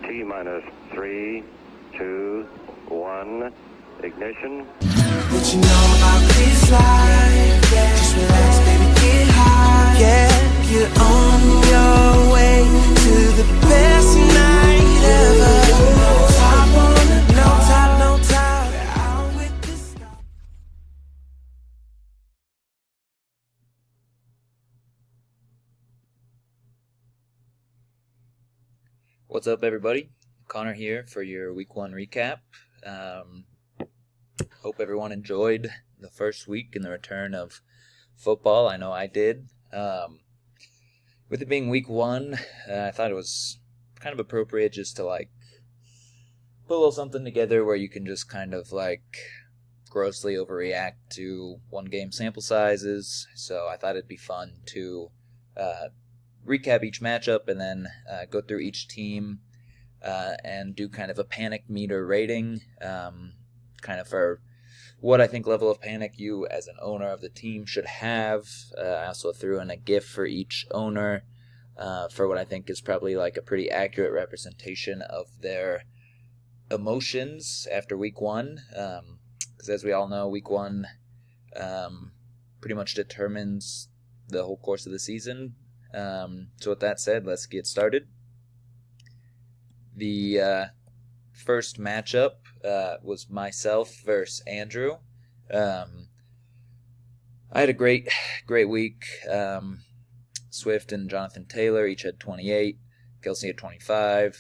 T minus 3, 2, 1, ignition. What you know about this life? Just relax, baby, get high. Yeah, you're on your way to the best night ever. No top on it, no top, out with the stars. What's up, everybody? Connor here for your Week 1 recap. Hope everyone enjoyed the first week and the return of football. I know I did. With it being Week 1, I thought it was kind of appropriate just to put a little something together where you can just kind of grossly overreact to one game sample sizes. So I thought it'd be fun to recap each matchup and then go through each team and do kind of a panic meter rating, kind of for what I think level of panic you as an owner of the team should have. I also threw in a GIF for each owner for what I think is probably a pretty accurate representation of their emotions after Week 1. Because as we all know, Week 1 pretty much determines the whole course of the season. So with that said, let's get started. The first matchup was myself versus Andrew. I had a great week. Swift and Jonathan Taylor each had 28. Kelsey had 25.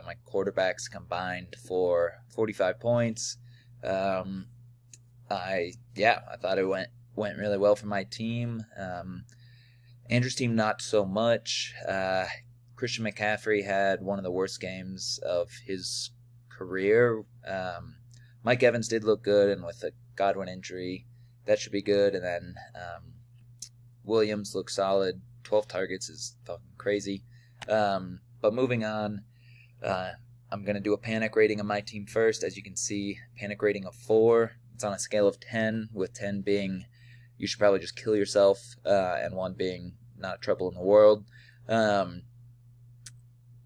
My quarterbacks combined for 45 points. I thought it went really well for my team. Andrew's team, not so much. Christian McCaffrey had one of the worst games of his career. Mike Evans did look good, and with a Godwin injury, that should be good. And then Williams looked solid. 12 targets is fucking crazy. But moving on, I'm going to do a panic rating of my team first. As you can see, panic rating of 4. It's on a scale of 10, with 10 being you should probably just kill yourself, and 1 being not trouble in the world.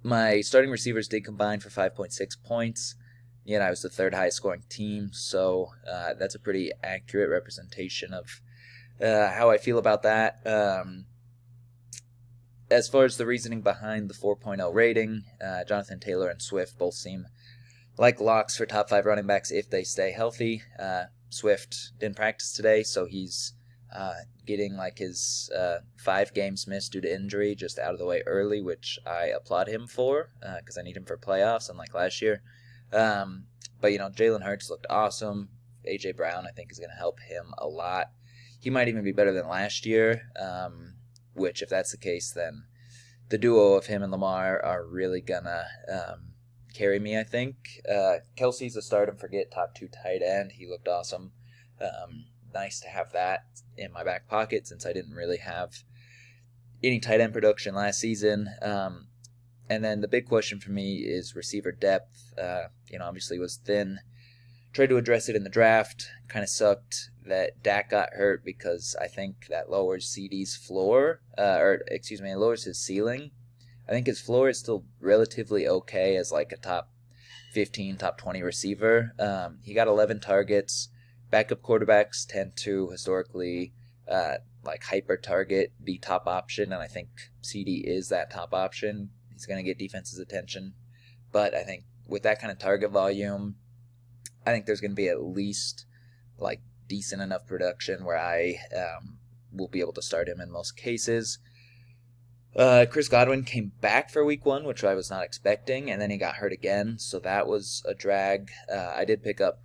My starting receivers did combine for 5.6 points, yet I was the third highest scoring team, so that's a pretty accurate representation of how I feel about that. As far as the reasoning behind the 4.0 rating, Jonathan Taylor and Swift both seem like locks for top 5 running backs if they stay healthy. Swift didn't practice today, so he's getting his 5 games missed due to injury just out of the way early, which I applaud him for, because I need him for playoffs, unlike last year. But Jalen Hurts looked awesome. A.J. Brown, I think, is going to help him a lot. He might even be better than last year, which, if that's the case, then the duo of him and Lamar are really going to carry me, I think. Kelsey's a start and forget top 2 tight end. He looked awesome. Nice to have that in my back pocket since I didn't really have any tight end production last season. And then the big question for me is receiver depth. Obviously was thin. Tried to address it in the draft. Kind of sucked that Dak got hurt because I think that lowers CD's floor, it lowers his ceiling. I think his floor is still relatively okay as a top 15, top 20 receiver. He got 11 targets. Backup quarterbacks tend to historically hyper target the top option, and I think CD is that top option. He's going to get defense's attention, but I think with that kind of target volume, I think there's going to be at least decent enough production where I will be able to start him in most cases. Chris Godwin came back for Week 1, which I was not expecting, and then he got hurt again, so that was a drag. I did pick up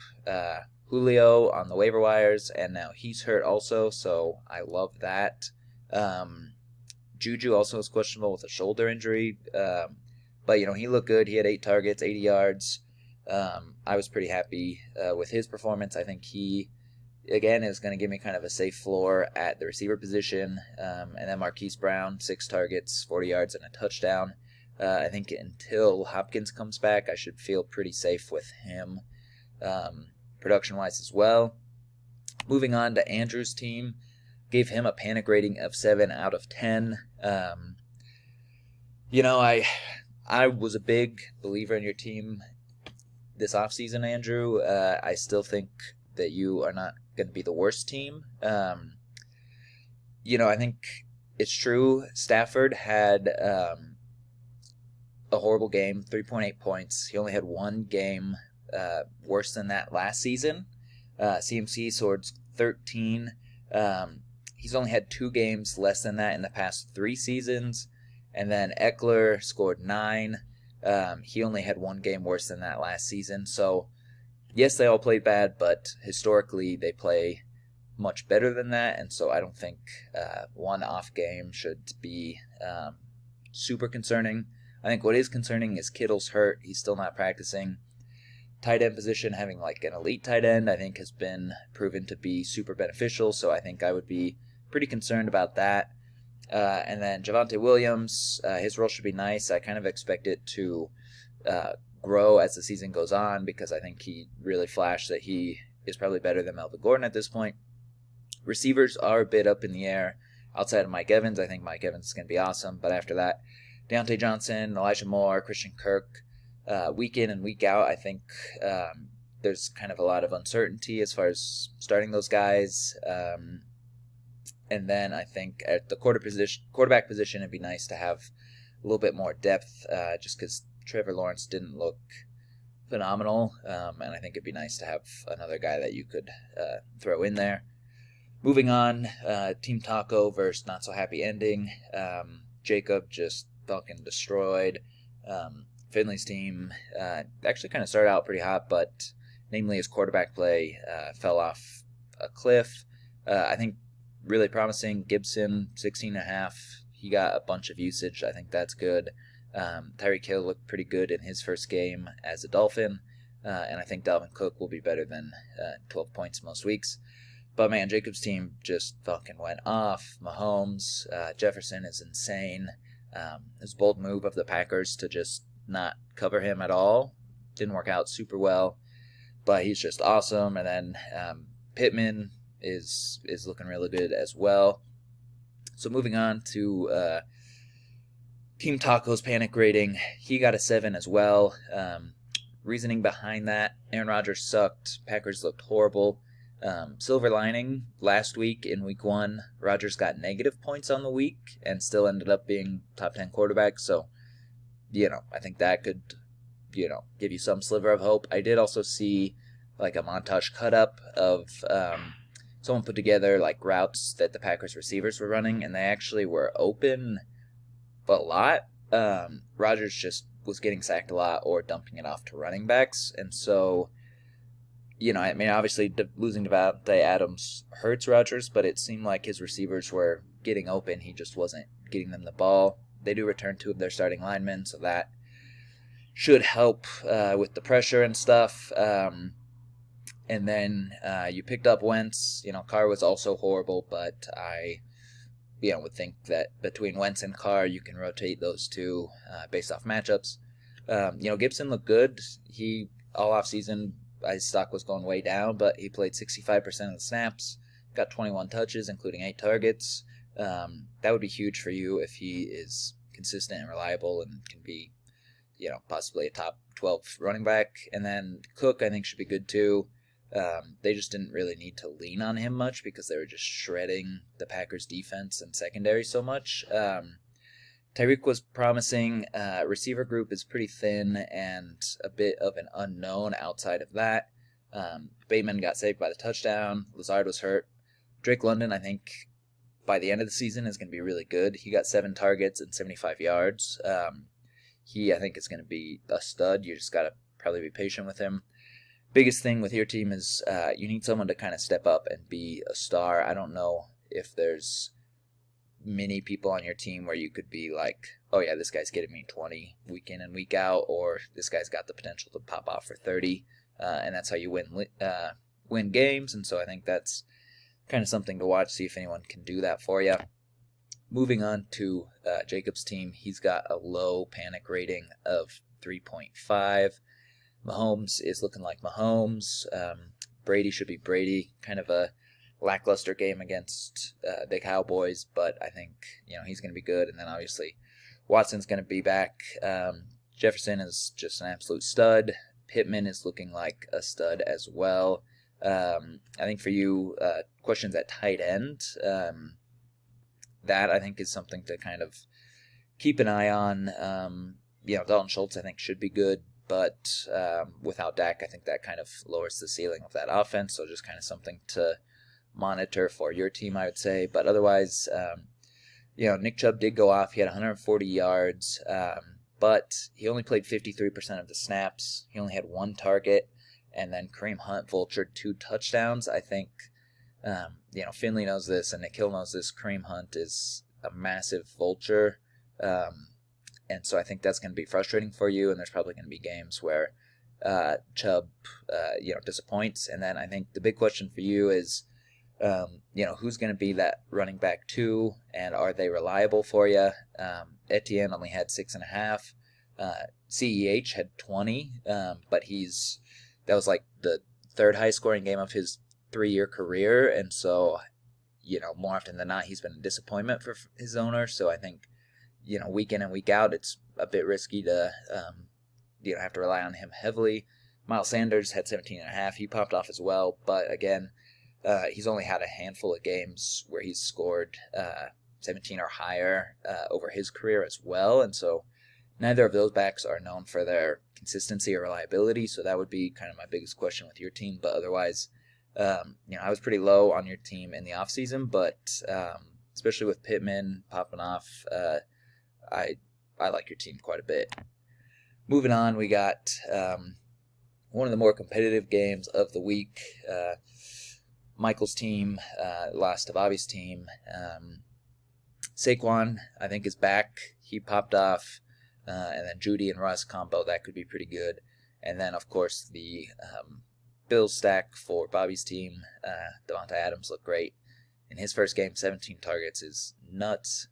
Julio on the waiver wires, and now he's hurt also, so I love that. Juju also is questionable with a shoulder injury, but he looked good. He had 8 targets, 80 yards. I was pretty happy with his performance. I think he, again, is going to give me kind of a safe floor at the receiver position. And then Marquise Brown, 6 targets, 40 yards, and a touchdown. I think until Hopkins comes back, I should feel pretty safe with him. Production-wise as well. Moving on to Andrew's team, gave him a panic rating of 7 out of 10. I was a big believer in your team this offseason, Andrew. I still think that you are not going to be the worst team. I think it's true. Stafford had a horrible game, 3.8 points. He only had one game worse than that last season. CMC scored 13. He's only had 2 games less than that in the past 3 seasons. And then Eckler scored 9. He only had 1 game worse than that last season. So, yes, they all played bad, but historically they play much better than that. And so I don't think one off game should be super concerning. I think what is concerning is Kittle's hurt. He's still not practicing. Tight end position, having like an elite tight end, I think has been proven to be super beneficial. So I think I would be pretty concerned about that. And then Javonte Williams, his role should be nice. I kind of expect it to grow as the season goes on because I think he really flashed that he is probably better than Melvin Gordon at this point. Receivers are a bit up in the air. Outside of Mike Evans, I think Mike Evans is going to be awesome. But after that, Deontay Johnson, Elijah Moore, Christian Kirk, week in and week out, I think there's kind of a lot of uncertainty as far as starting those guys. And then I think at the quarterback position, it'd be nice to have a little bit more depth just because Trevor Lawrence didn't look phenomenal. And I think it'd be nice to have another guy that you could throw in there. Moving on, Team Taco versus Not So Happy Ending. Jacob just fucking destroyed. Finley's team actually kind of started out pretty hot, but namely his quarterback play fell off a cliff. I think really promising. Gibson, 16.5. He got a bunch of usage. I think that's good. Tyreek Hill looked pretty good in his first game as a Dolphin. And I think Dalvin Cook will be better than 12 points most weeks. But man, Jacob's team just fucking went off. Mahomes, Jefferson is insane. His bold move of the Packers to just not cover him at all didn't work out super well. But he's just awesome. And then Pittman is looking really good as well. So moving on to Team Taco's panic rating, he got a 7 as well. Reasoning behind that, Aaron Rodgers sucked. Packers looked horrible. Silver lining, last week in week 1, Rodgers got negative points on the week and still ended up being top 10 quarterback. So, I think that could, give you some sliver of hope. I did also see like a montage cut up of someone put together like routes that the Packers receivers were running, and they actually were open a lot. Rodgers just was getting sacked a lot or dumping it off to running backs, and so obviously losing Davante Adams hurts Rodgers, but it seemed like his receivers were getting open. He just wasn't getting them the ball. They do return 2 of their starting linemen, so that should help with the pressure and stuff. And then you picked up Wentz. Carr was also horrible, but I would think that between Wentz and Carr, you can rotate those 2 based off matchups. Gibson looked good. He, all offseason, his stock was going way down, but he played 65% of the snaps, got 21 touches, including 8 targets. That would be huge for you if he is consistent and reliable and can be, possibly a top 12 running back. And then Cook, I think, should be good too. They just didn't really need to lean on him much because they were just shredding the Packers defense and secondary so much. Tyreek was promising. Receiver group is pretty thin and a bit of an unknown outside of that. Bateman got saved by the touchdown. Lazard was hurt. Drake London, I think, by the end of the season is going to be really good. He got 7 targets and 75 yards. He, I think, is going to be a stud. You just got to probably be patient with him. Biggest thing with your team is you need someone to kind of step up and be a star. I don't know if there's many people on your team where you could be like, oh yeah, this guy's getting me 20 week in and week out, or this guy's got the potential to pop off for 30, and that's how you win games. And so I think that's kind of something to watch, see if anyone can do that for you. Moving on to Jacob's team, he's got a low panic rating of 3.5. Mahomes is looking like Mahomes. Brady should be Brady. Kind of a lackluster game against the Cowboys, but I think he's going to be good. And then obviously Watson's going to be back. Jefferson is just an absolute stud. Pittman is looking like a stud as well. I think for you, questions at tight end, that I think is something to kind of keep an eye on. Dalton Schultz I think should be good, but without Dak, I think that kind of lowers the ceiling of that offense. So just kind of something to monitor for your team, I would say. But otherwise, Nick Chubb did go off. He had 140 yards, but he only played 53% of the snaps. He only had 1 target, and then Kareem Hunt vultured 2 touchdowns. I think, Finley knows this, and Nick Hill knows this. Kareem Hunt is a massive vulture, and so I think that's going to be frustrating for you, and there's probably going to be games where Chubb, disappoints. And then I think the big question for you is, who's going to be that running back 2, and are they reliable for you? Etienne only had 6.5. CEH had 20, but that was like the 3rd highest scoring game of his 3-year career, and so, more often than not, he's been a disappointment for his owner. So I think, week in and week out, it's a bit risky to, have to rely on him heavily. Miles Sanders had 17.5. He popped off as well, but again, he's only had a handful of games where he's scored 17 or higher over his career as well, and so neither of those backs are known for their consistency or reliability, so that would be kind of my biggest question with your team. But otherwise, I was pretty low on your team in the offseason, but especially with Pittman popping off, I like your team quite a bit. Moving on, we got one of the more competitive games of the week. Michael's team lost to Bobby's team. Saquon, I think, is back. He popped off. And then Judy and Russ combo, that could be pretty good. And then, of course, the Bills stack for Bobby's team. Devontae Adams looked great. In his first game, 17 targets is nuts.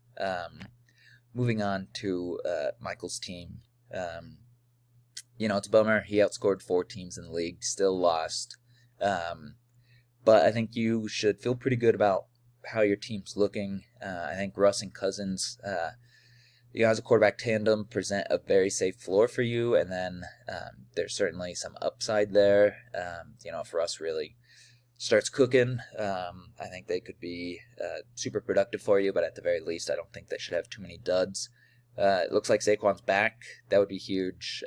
Moving on to Michael's team. It's a bummer. He outscored 4 teams in the league, still lost. But I think you should feel pretty good about how your team's looking. I think Russ and Cousins, as a quarterback tandem, present a very safe floor for you. And then there's certainly some upside there. If Russ really starts cooking, I think they could be super productive for you. But at the very least, I don't think they should have too many duds. It looks like Saquon's back. That would be huge.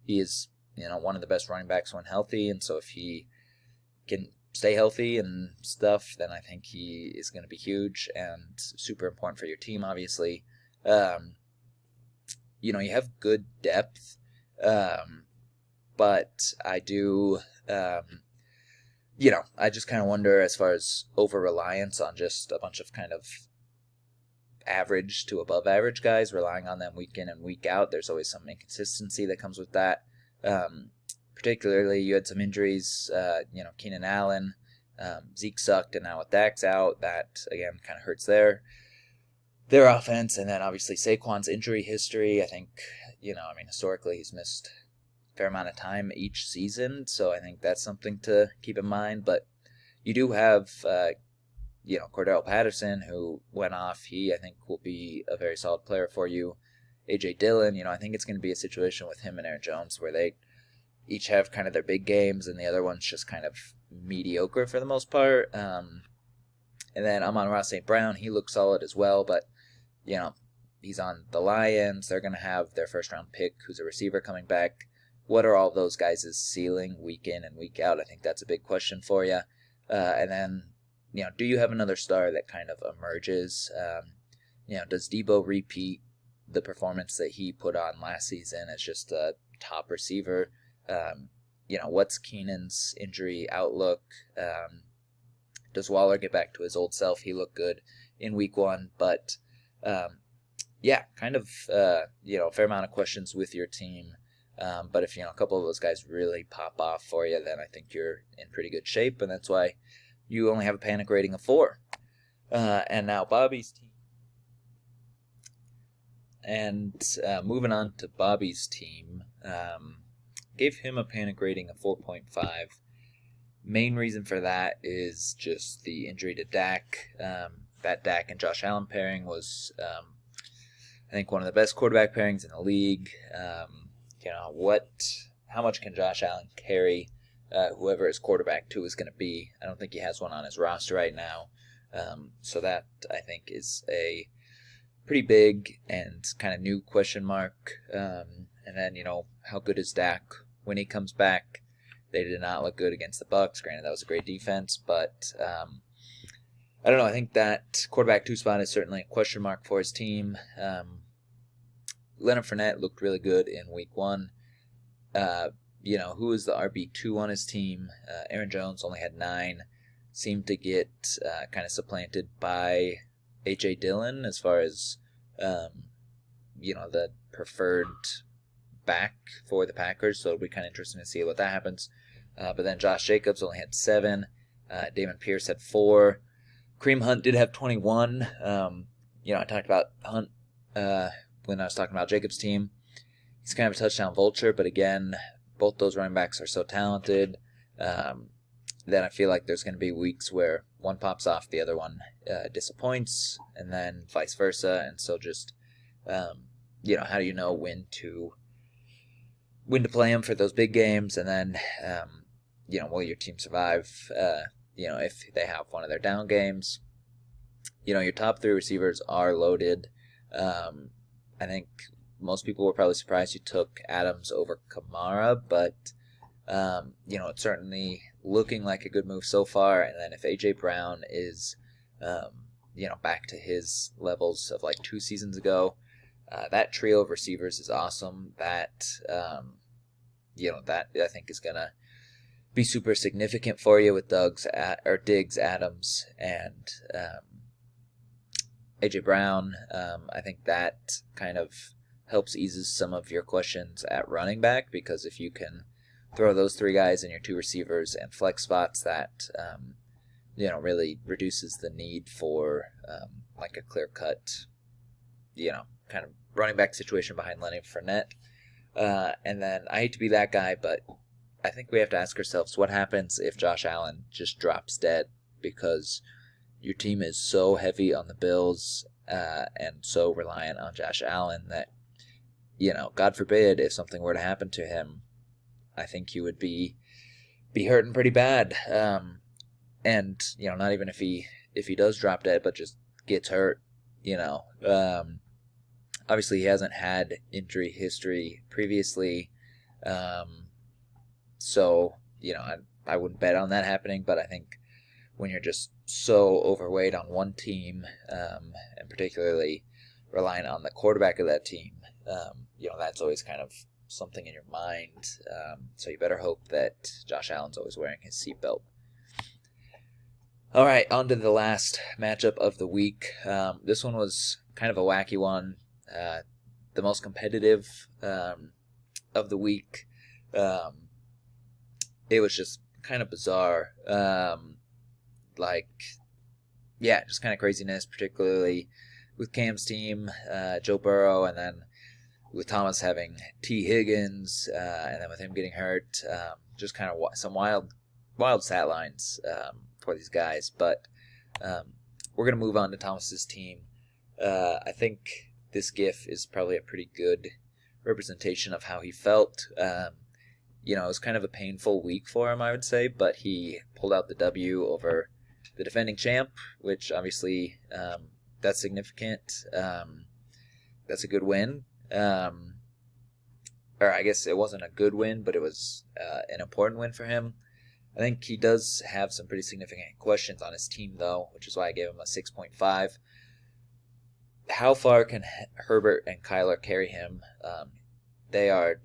He is, one of the best running backs when healthy. And so if he can stay healthy and stuff, then I think he is going to be huge and super important for your team, obviously. You have good depth, but I do, I just kind of wonder, as far as over-reliance on just a bunch of kind of average to above average guys, relying on them week in and week out. There's always some inconsistency that comes with that. Particularly, you had some injuries, Keenan Allen, Zeke sucked, and now with Dak's out, that, again, kind of hurts their offense. And then, obviously, Saquon's injury history, I think, historically, he's missed a fair amount of time each season, so I think that's something to keep in mind. But you do have, Cordell Patterson, who went off. He, I think, will be a very solid player for you. A.J. Dillon, I think it's going to be a situation with him and Aaron Jones where they each have kind of their big games, and the other one's just kind of mediocre for the most part. And then Amon-Ra St. Brown, he looks solid as well, but, he's on the Lions. They're going to have their first-round pick, who's a receiver, coming back. What are all those guys' ceiling week in and week out? I think that's a big question for you. And then, do you have another star that kind of emerges? Does Debo repeat the performance that he put on last season as just a top receiver? What's Keenan's injury outlook? Does Waller get back to his old self? He looked good in week 1, but kind of, a fair amount of questions with your team. But if, a couple of those guys really pop off for you, then I think you're in pretty good shape, and that's why you only have a panic rating of 4. And now Bobby's team. And moving on to Bobby's team, gave him a panic rating of 4.5. Main reason for that is just the injury to Dak. That Dak and Josh Allen pairing was, I think one of the best quarterback pairings in the league. How much can Josh Allen carry whoever his quarterback 2 is going to be? I don't think he has one on his roster right now. So that, I think, is a pretty big and kind of new question mark. And then, how good is Dak when he comes back? They did not look good against the Bucs. Granted, that was a great defense, but I don't know. I think that quarterback 2 spot is certainly a question mark for his team. Leonard Fournette looked really good in week 1. Who was the RB2 on his team? Aaron Jones only had 9. Seemed to get kind of supplanted by A.J. Dillon as far as, the preferred back for the Packers. So it'll be kind of interesting to see what that happens. But then Josh Jacobs only had 7. Damon Pierce had 4. Kareem Hunt did have 21. I talked about Hunt when I was talking about Jacobs' team. He's kind of a touchdown vulture, but again, both those running backs are so talented. Then I feel like there's going to be weeks where one pops off, the other one disappoints, and then vice versa. And so just, how do you know when to play them for those big games, and then, will your team survive, if they have one of their down games? Your top 3 receivers are loaded. I think most people were probably surprised you took Adams over Kamara, but, it's certainly looking like a good move so far. And then if A.J. Brown is, back to his levels of like 2 seasons ago, that trio of receivers is awesome. That, that I think is going to be super significant for you with Diggs, Adams, and A.J. Brown. I think that kind of helps eases some of your questions at running back, because if you can throw those 3 guys in your 2 receivers and flex spots, that really reduces the need for like a clear-cut, kind of running back situation behind Leonard Fournette. And then I hate to be that guy, but I think we have to ask ourselves what happens if Josh Allen just drops dead, because your team is so heavy on the Bills and so reliant on Josh Allen that, God forbid if something were to happen to him, I think he would be hurting pretty bad. And, not even if he does drop dead, but just gets hurt, obviously he hasn't had injury history previously. So, I wouldn't bet on that happening, but I think when you're just so overweight on one team, and particularly reliant on the quarterback of that team, that's always kind of something in your mind. So you better hope that Josh Allen's always wearing his seatbelt. All right, on to the last matchup of the week. This one was kind of a wacky one. The most competitive of the week. It was just kind of bizarre. Just kind of craziness, particularly with Cam's team, Joe Burrow, and then with Thomas having T. Higgins, and then with him getting hurt. Just kind of some wild stat lines for these guys. But we're going to move on to Thomas's team. I think this GIF is probably a pretty good representation of how he felt. It was kind of a painful week for him, I would say, but he pulled out the W over the defending champ, which obviously that's significant. That's a good win. Or I guess it wasn't a good win, but it was an important win for him. I think he does have some pretty significant questions on his team, though, which is why I gave him a 6.5. How far can Herbert and Kyler carry him? They are,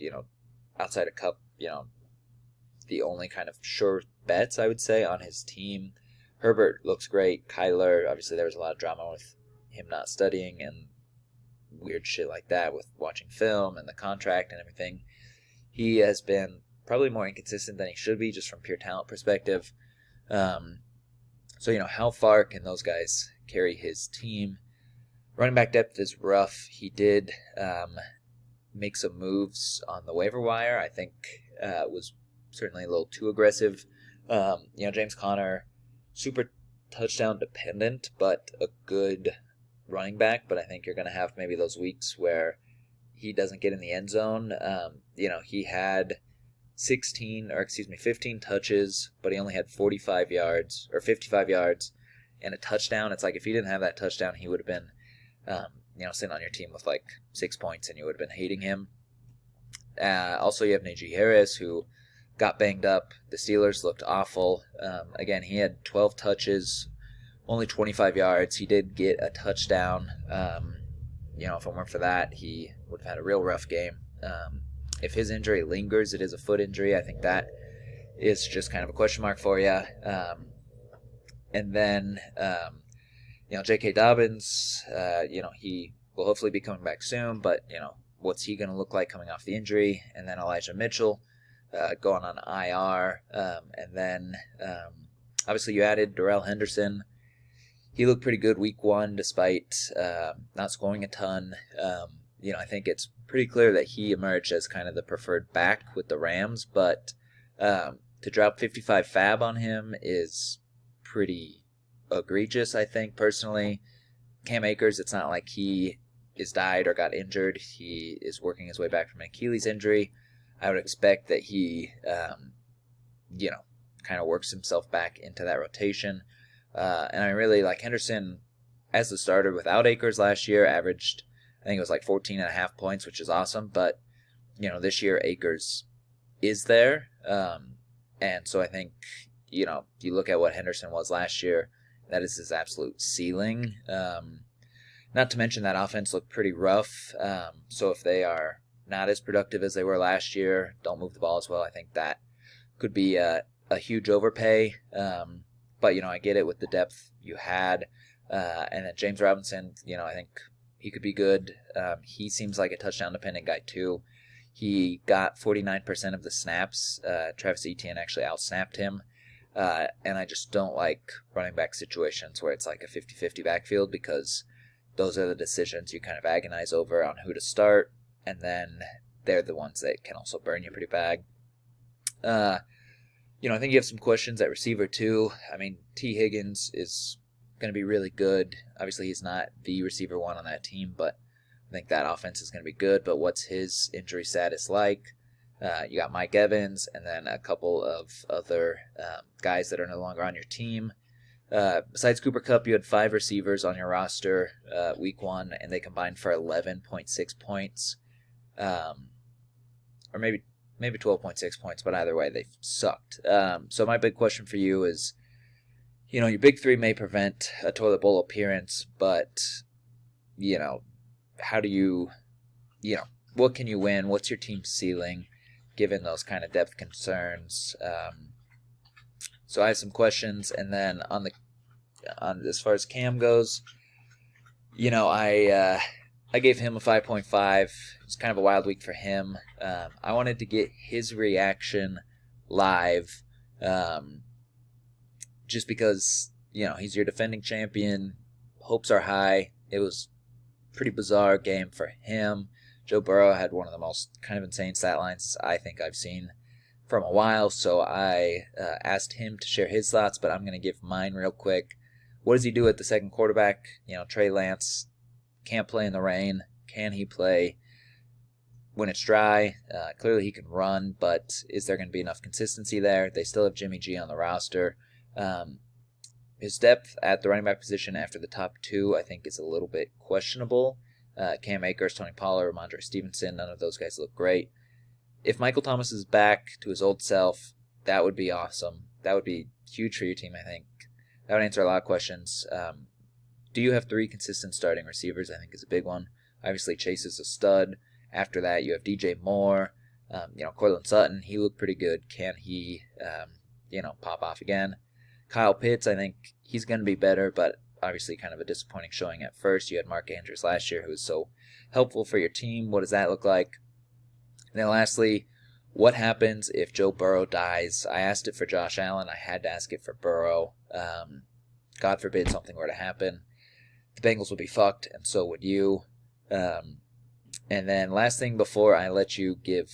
outside of Kupp, the only kind of sure bets, I would say, on his team. Herbert looks great. Kyler, obviously there was a lot of drama with him not studying and weird shit like that with watching film and the contract and everything. He has been probably more inconsistent than he should be, just from pure talent perspective. So, how far can those guys carry his team? Running back depth is rough. He did make some moves on the waiver wire. I think was certainly a little too aggressive. James Conner, super touchdown dependent, but a good running back, but I think you're going to have maybe those weeks where he doesn't get in the end zone. He had 15 touches, but he only had 55 yards and a touchdown. It's like if he didn't have that touchdown, he would have been, sitting on your team with like 6 points, and you would have been hating him. Also, you have Najee Harris, who got banged up. The Steelers looked awful. Again, he had 12 touches, only 25 yards. He did get a touchdown. If it weren't for that, he would have had a real rough game. If his injury lingers, it is a foot injury. I think that is just kind of a question mark for you. And then, J.K. Dobbins, he will hopefully be coming back soon, but, what's he going to look like coming off the injury? And then Elijah Mitchell going on IR. And then, obviously, you added Darrell Henderson. He looked pretty good week 1 despite not scoring a ton. I think it's pretty clear that he emerged as kind of the preferred back with the Rams, but to drop 55 fab on him is pretty egregious, I think, personally. Cam Akers, it's not like he is died or got injured. He is working his way back from an Achilles injury. I would expect that he, kind of works himself back into that rotation. And I really like Henderson as the starter without Akers last year, averaged, I think it was like 14.5 points, which is awesome. But, this year Akers is there. And so I think, you look at what Henderson was last year, that is his absolute ceiling. Not to mention that offense looked pretty rough. So if they are not as productive as they were last year, don't move the ball as well, I think that could be a huge overpay. But, I get it with the depth you had. And then James Robinson, I think he could be good. He seems like a touchdown-dependent guy, too. He got 49% of the snaps. Travis Etienne actually outsnapped him. And I just don't like running back situations where it's like a 50-50 backfield, because those are the decisions you kind of agonize over on who to start, and then they're the ones that can also burn you pretty bad. I think you have some questions at receiver too. I mean, T. Higgins is going to be really good. Obviously, he's not the receiver 1 on that team, but I think that offense is going to be good. But what's his injury status like? You got Mike Evans, and then a couple of other guys that are no longer on your team. Besides Cooper Kupp, you had 5 receivers on your roster week 1, and they combined for 11.6 points. Or maybe 12.6 points, but either way, they sucked. So my big question for you is, your big 3 may prevent a toilet bowl appearance, but, how do you, what can you win? What's your team's ceiling, given those kind of depth concerns? So I have some questions, and then on as far as Cam goes, I gave him a 5.5. It was kind of a wild week for him. I wanted to get his reaction live, just because, he's your defending champion. Hopes are high. It was a pretty bizarre game for him. Joe Burrow had one of the most kind of insane stat lines I think I've seen from a while, so I asked him to share his thoughts, but I'm going to give mine real quick. What does he do at the second quarterback? Trey Lance can't play in the rain. Can he play when it's dry? Clearly he can run, but is there going to be enough consistency there? They still have Jimmy G on the roster. His depth at the running back position after the top 2, I think, is a little bit questionable. Cam Akers, Tony Pollard, Ramondre Stevenson, none of those guys look great. If Michael Thomas is back to his old self, that would be awesome. That would be huge for your team, I think. That would answer a lot of questions. Do you have 3 consistent starting receivers? I think is a big one. Obviously, Chase is a stud. After that, you have DJ Moore. Courtland Sutton, he looked pretty good. Can he, pop off again? Kyle Pitts, I think he's going to be better, but obviously kind of a disappointing showing at first. You had Mark Andrews last year, who was so helpful for your team. What does that look like? And then lastly, what happens if Joe Burrow dies? I asked it for Josh Allen. I had to ask it for Burrow. God forbid something were to happen. The Bengals would be fucked, and so would you. And then last thing before I let you give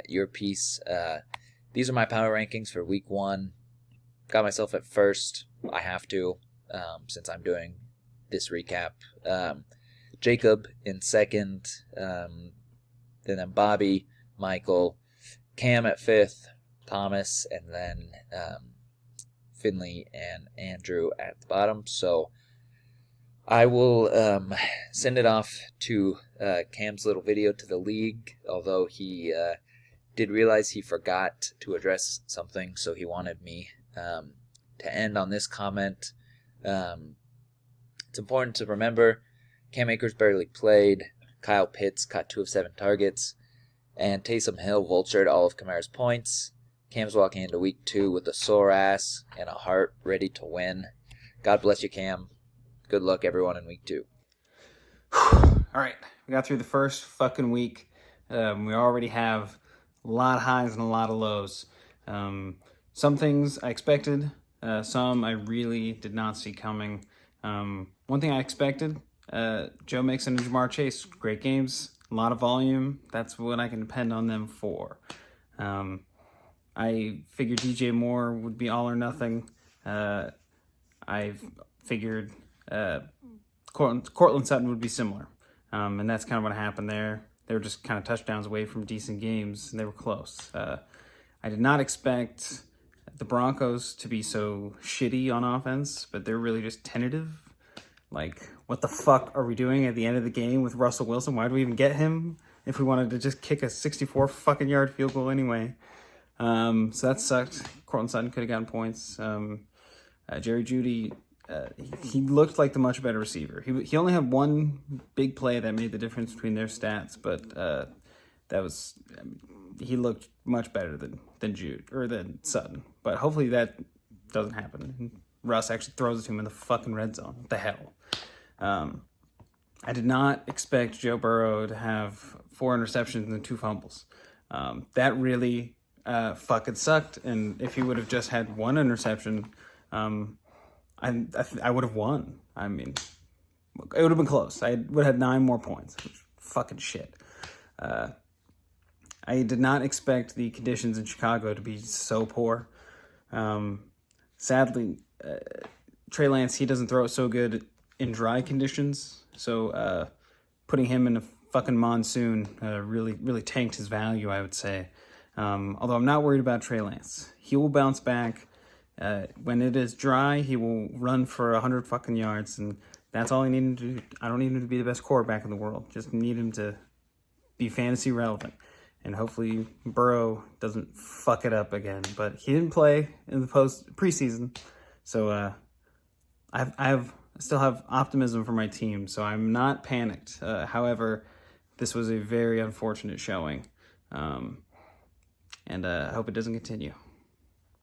your piece, these are my power rankings for week 1. Got myself at first. I have to, since I'm doing this recap. Jacob in second, and then Bobby, Michael, Cam at fifth, Thomas, and then Finley and Andrew at the bottom. So I will send it off to Cam's little video to the league, although he did realize he forgot to address something, so he wanted me to end on this comment. It's important to remember Cam Akers barely played, Kyle Pitts caught 2 of 7 targets, and Taysom Hill vultured all of Kamara's points. Cam's walking into week 2 with a sore ass and a heart ready to win. God bless you, Cam. Good luck, everyone, in week 2. All right, we got through the first fucking week. We already have a lot of highs and a lot of lows. Some things I expected, some I really did not see coming. One thing I expected, Joe Mixon and Jamar Chase, great games, a lot of volume. That's what I can depend on them for. I figured DJ Moore would be all or nothing. I figured Cortland Sutton would be similar. And that's kind of what happened there. They were just kind of touchdowns away from decent games, and they were close. I did not expect the Broncos to be so shitty on offense, but they're really just tentative. Like, what the fuck are we doing at the end of the game with Russell Wilson? Why do we even get him if we wanted to just kick a 64 fucking yard field goal anyway? So that sucked. Cortland Sutton could have gotten points. Jerry Jeudy, he looked like the much better receiver. He only had one big play that made the difference between their stats, but he looked much better than Sutton. But hopefully that doesn't happen. Russ actually throws it to him in the fucking red zone. What the hell? I did not expect Joe Burrow to have 4 interceptions and 2 fumbles. That really fucking sucked. And if he would have just had 1 interception, I would have won. I mean, it would have been close. I would have had 9 more points. Fucking shit. I did not expect the conditions in Chicago to be so poor. Sadly, Trey Lance, he doesn't throw it so good in dry conditions. So putting him in a fucking monsoon really tanked his value, I would say. Although I'm not worried about Trey Lance. He will bounce back. When it is dry, he will run for 100 fucking yards, and that's all I need him to do. I don't need him to be the best quarterback in the world. Just need him to be fantasy relevant. And hopefully Burrow doesn't fuck it up again. But he didn't play in the preseason, so I still have optimism for my team. So I'm not panicked. However, this was a very unfortunate showing, and I hope it doesn't continue.